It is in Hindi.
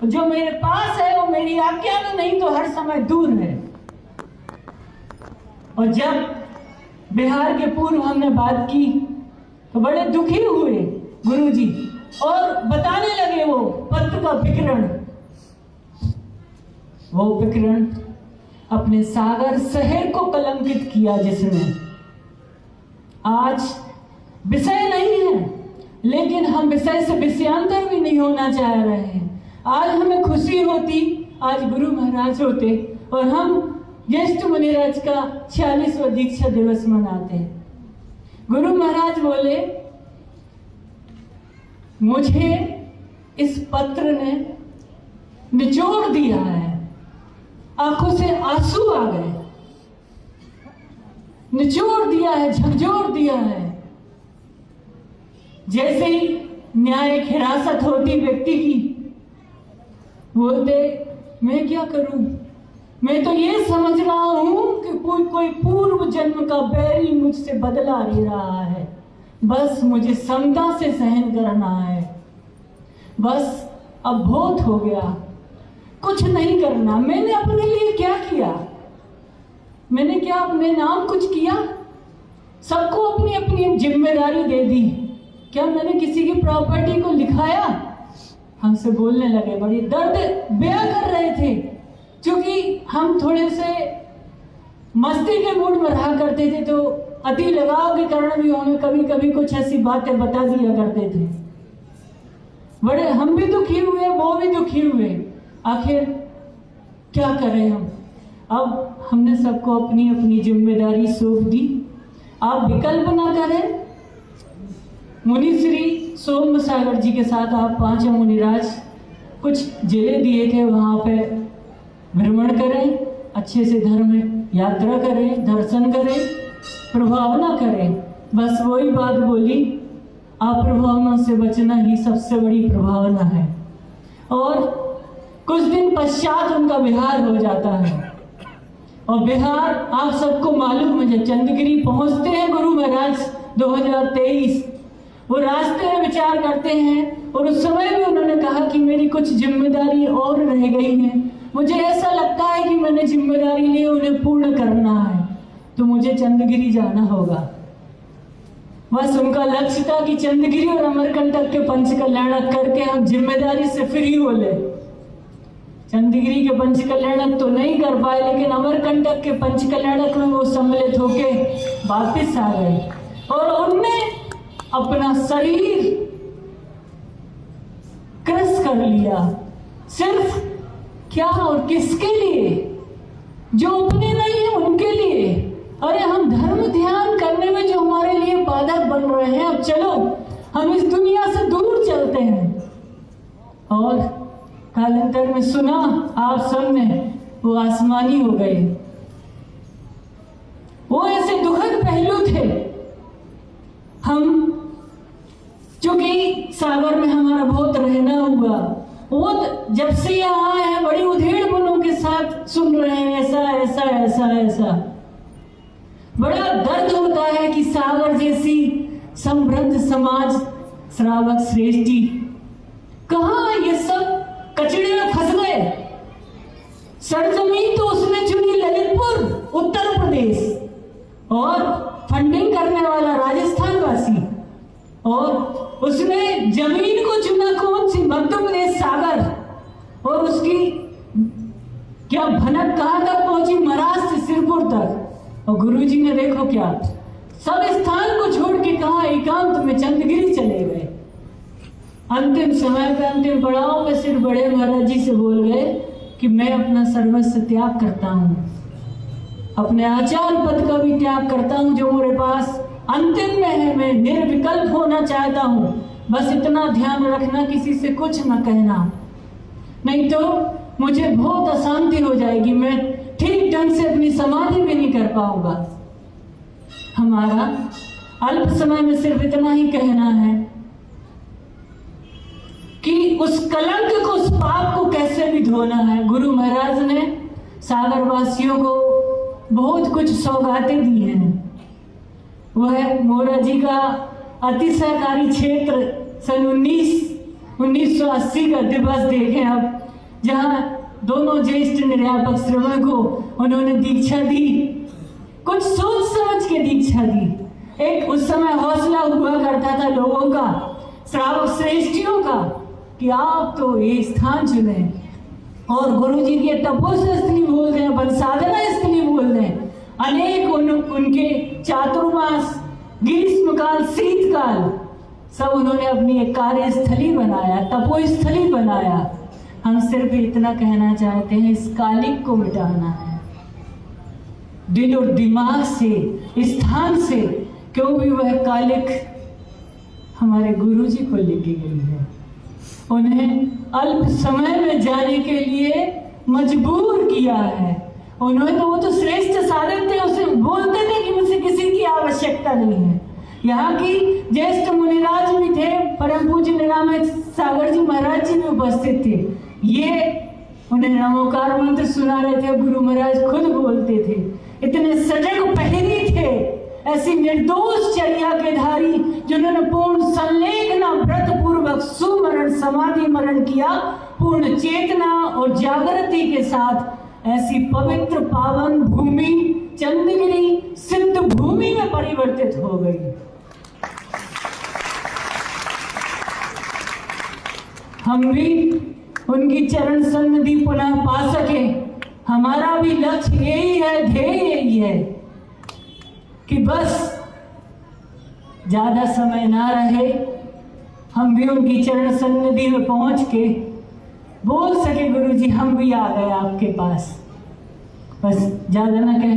जो मेरे पास है वो मेरी आज्ञा में नहीं तो हर समय दूर है। और जब बिहार के पूर्व हमने बात की तो बड़े दुखी हुए गुरुजी और बताने लगे वो पत्र का विकरण। वो विकरण अपने सागर शहर को कलंकित किया जिसने। आज विषय नहीं है, लेकिन हम विषय से विषयांतर भी नहीं होना चाह रहे हैं। आज हमें खुशी होती आज गुरु महाराज होते और हम ज्येष्ठ मुनिराज का 46वां दीक्षा दिवस मनाते हैं। गुरु महाराज बोले, मुझे इस पत्र ने निचोड़ दिया है, आंखों से आंसू आ गए, निचोड़ दिया है, झकझोर दिया है। जैसे ही न्यायिक हिरासत होती व्यक्ति की, बोलते मैं क्या करूं, मैं तो ये समझ रहा हूं कि कोई पूर्व जन्म का बैरी मुझसे बदला ले रहा है, बस मुझे समता से सहन करना है, बस अब बहुत हो गया, कुछ नहीं करना। मैंने अपने लिए क्या किया, मैंने क्या अपने नाम कुछ किया? सबको अपनी अपनी जिम्मेदारी दे दी। क्या मैंने किसी की प्रॉपर्टी को लिखाया? हमसे बोलने लगे, बड़ी दर्द बयां कर रहे थे, क्योंकि हम थोड़े से मस्ती के मूड में रहा करते थे, तो अति लगाव के कारण भी हमें कभी कभी कुछ ऐसी बातें बता दिया करते थे। बड़े हम भी दुखी हुए, वो भी दुखी हुए। आखिर क्या करें हम? अब हमने सबको अपनी अपनी जिम्मेदारी सौंप दी। आप विकल्प ना करें। मुनि श्री सोम सागर जी के साथ आप पांचों मुनिराज कुछ जिले दिए थे, वहां पे भ्रमण करें, अच्छे से धर्म यात्रा करें, दर्शन करें, प्रभावना करें। बस वही बात बोली, अप्रभावना से बचना ही सबसे बड़ी प्रभावना है। और कुछ दिन पश्चात उनका बिहार हो जाता है। और बिहार आप सबको मालूम है, जब चंद्रगिरी पहुंचते हैं गुरु महाराज 2023, वो रास्ते में विचार करते हैं और उस समय भी उन्होंने कहा कि मेरी कुछ जिम्मेदारी और रह गई है, मुझे ऐसा लगता है कि मैंने जिम्मेदारी ली, उन्हें पूर्ण करना है, तो मुझे चंद्रगिरी जाना होगा। बस उनका लक्ष्य था कि चंद्रगिरी और अमरकंटक के पंच कल्याणक करके हम जिम्मेदारी से फ्री हो ले। चंद्रगिरी के पंच कल्याणक तो नहीं कर पाए, लेकिन अमरकंटक के पंच कल्याणक में वो सम्मिलित होके वापिस आ गए और उनने अपना शरीर क्रश कर लिया। सिर्फ क्या और किसके लिए? जो अपने नहीं है उनके लिए। अरे हम धर्म ध्यान करने में जो हमारे लिए बाधक बन रहे हैं, अब चलो हम इस दुनिया से दूर चलते हैं। और कालांतर में सुना आप सब ने, वो आसमानी हो गए। वो ऐसे दुखद पहलू थे। हम चूंकि सागर में हमारा बहुत रहना हुआ, वो जब से यहाँ है बड़ी उधेड़ बुनों के साथ सुन रहे हैं ऐसा ऐसा ऐसा ऐसा। बड़ा दर्द होता है कि सागर जैसी समृद्ध समाज श्रावक श्रेष्ठी कहाँ ये सब कचड़े में फंस गए। सरजमीन तो उसने चुनी ललितपुर उत्तर प्रदेश, और फंडिंग करने वाला राजस्थान वासी, और उसने जमीन को चुना कौन सी? मध्य प्रदेश सागर। और उसकी क्या भनक कहां तक पहुंची? महाराष्ट्र से सिरपुर तक। और गुरुजी ने देखो क्या सब स्थान को छोड़ के कहा, एकांत में चंद्रगिरी चले गए। अंतिम समय पे, अंतिम पड़ाव पे सिर्फ बड़े महाराज जी से बोल गए कि मैं अपना सर्वस्व त्याग करता हूँ, अपने आचार्य पद का भी त्याग करता हूँ जो मेरे पास अंतिम में है, मैं निर्विकल्प होना चाहता हूँ। बस इतना ध्यान रखना, किसी से कुछ न कहना, नहीं तो मुझे बहुत अशांति हो जाएगी, मैं ठीक ढंग से अपनी समाधि भी नहीं कर पाऊंगा। हमारा अल्प समय में सिर्फ इतना ही कहना है कि उस कलंक को, उस पाप को कैसे भी धोना है। गुरु महाराज ने सागर वासियों को बहुत कुछ सौगातें दी हैं। वह मोरा जी का अति सहकारी क्षेत्र सन 1980 का दिवस देखें अब, जहां दोनों ज्येष्ठ निर्यापक श्रवण को उन्होंने दीक्षा दी, कुछ सोच समझ के दीक्षा दी। एक उस समय हौसला हुआ करता था लोगों का, श्रावक श्रेष्ठियों का, कि आप तो ये स्थान चुने और गुरु जी के तपोस्थ स्थली बोल दें, बल साधना स्थली बोल दें। अनेक उनके चातुर्मास, ग्रीष्मकाल, शीतकाल सब उन्होंने अपनी एक कार्यस्थली बनाया, तपोस्थली बनाया। हम सिर्फ इतना कहना चाहते हैं, इस कालिक को मिटाना है दिल और दिमाग से, स्थान से, क्यों भी वह कालिक हमारे गुरु जी को लेके गई है। उन्हें अल्प समय में जाने के लिए मजबूर किया है। उन्होंने तो, वो तो श्रेष्ठ साधक थे, उसे बोलते थे कि मुझसे किसी की आवश्यकता नहीं है। यहाँ की ज्येष्ठ मुनिराज भी थे, परम पूज्य निरामय सागर जी महाराज जी भी उपस्थित थे। ये उन्हें नमोकार मंत्र सुना रहे थे, गुरु महाराज खुद बोलते थे। इतने सजग पहरी थे, ऐसी निर्दोष चर्या के धारी, जिन्होंने पूर्ण संलेखना व्रत पूर्वक सुमरण समाधि मरण किया, पूर्ण चेतना और जागृति के साथ ऐसी पवित्र पावन भूमि चंद्रगिरी सिद्ध भूमि में परिवर्तित हो गई। हम भी उनकी चरण सन्निधि पुनः पा सके। हमारा भी लक्ष्य यही है, ध्येय यही है कि बस ज्यादा समय ना रहे, हम भी उनकी चरण सन्निधि में पहुंच के बोल सके, गुरु जी हम भी आ गए आपके पास। बस ज्यादा ना कह